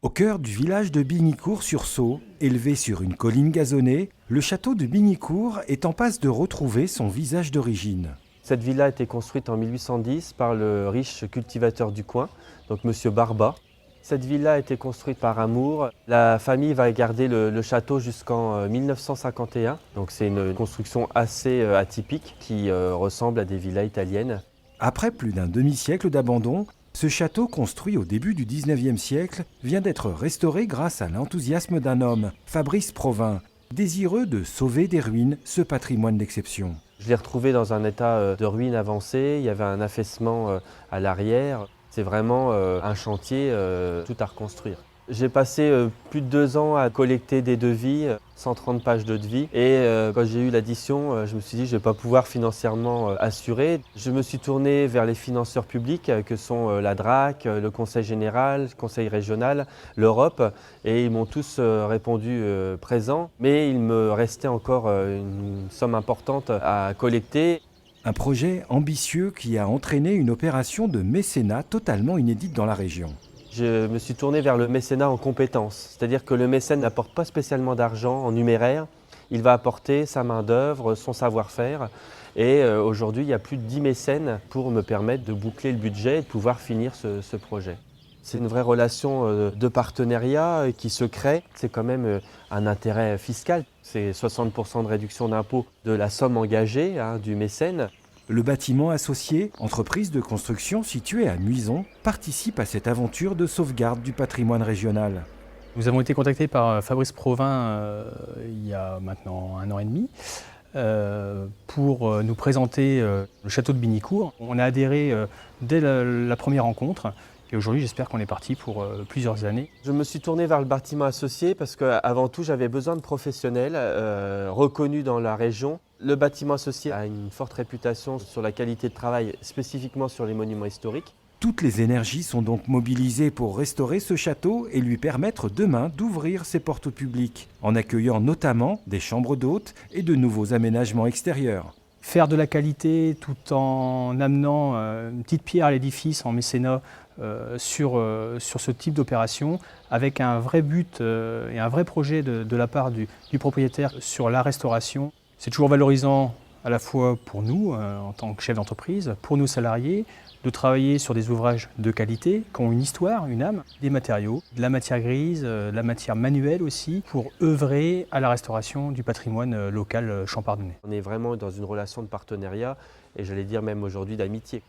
Au cœur du village de Bignicourt-sur-Saulx, élevé sur une colline gazonnée, le château de Bignicourt est en passe de retrouver son visage d'origine. Cette villa a été construite en 1810 par le riche cultivateur du coin, donc M. Barba. Cette villa a été construite par amour. La famille va garder le château jusqu'en 1951, donc c'est une construction assez atypique qui ressemble à des villas italiennes. Après plus d'un demi-siècle d'abandon, ce château construit au début du 19e siècle vient d'être restauré grâce à l'enthousiasme d'un homme, Fabrice Provins, désireux de sauver des ruines ce patrimoine d'exception. Je l'ai retrouvé dans un état de ruine avancée, il y avait un affaissement à l'arrière. C'est vraiment un chantier tout à reconstruire. J'ai passé plus de 2 ans à collecter des devis, 130 pages de devis. Et quand j'ai eu l'addition, je me suis dit que je ne vais pas pouvoir financièrement assurer. Je me suis tourné vers les financeurs publics que sont la DRAC, le Conseil général, le Conseil régional, l'Europe. Et ils m'ont tous répondu présents. Mais il me restait encore une somme importante à collecter. Un projet ambitieux qui a entraîné une opération de mécénat totalement inédite dans la région. Je me suis tourné vers le mécénat en compétences, c'est-à-dire que le mécène n'apporte pas spécialement d'argent en numéraire, il va apporter sa main-d'œuvre, son savoir-faire. Et aujourd'hui, il y a plus de 10 mécènes pour me permettre de boucler le budget et de pouvoir finir ce projet. C'est une vraie relation de partenariat qui se crée. C'est quand même un intérêt fiscal. C'est 60% de réduction d'impôt de la somme engagée du mécène. Le bâtiment associé, entreprise de construction située à Muison, participe à cette aventure de sauvegarde du patrimoine régional. Nous avons été contactés par Fabrice Provins il y a maintenant 1 an et demi pour nous présenter le château de Bignicourt. On a adhéré dès la première rencontre. Et aujourd'hui, j'espère qu'on est parti pour plusieurs années. Je me suis tourné vers le bâtiment associé parce qu'avant tout, j'avais besoin de professionnels reconnus dans la région. Le bâtiment associé a une forte réputation sur la qualité de travail, spécifiquement sur les monuments historiques. Toutes les énergies sont donc mobilisées pour restaurer ce château et lui permettre demain d'ouvrir ses portes au public, en accueillant notamment des chambres d'hôtes et de nouveaux aménagements extérieurs. Faire de la qualité tout en amenant une petite pierre à l'édifice en mécénat sur ce type d'opération, avec un vrai but et un vrai projet de la part du propriétaire sur la restauration. C'est toujours valorisant à la fois pour nous, en tant que chef d'entreprise, pour nos salariés, de travailler sur des ouvrages de qualité, qui ont une histoire, une âme, des matériaux, de la matière grise, de la matière manuelle aussi, pour œuvrer à la restauration du patrimoine local champardonnais. On est vraiment dans une relation de partenariat et j'allais dire même aujourd'hui d'amitié.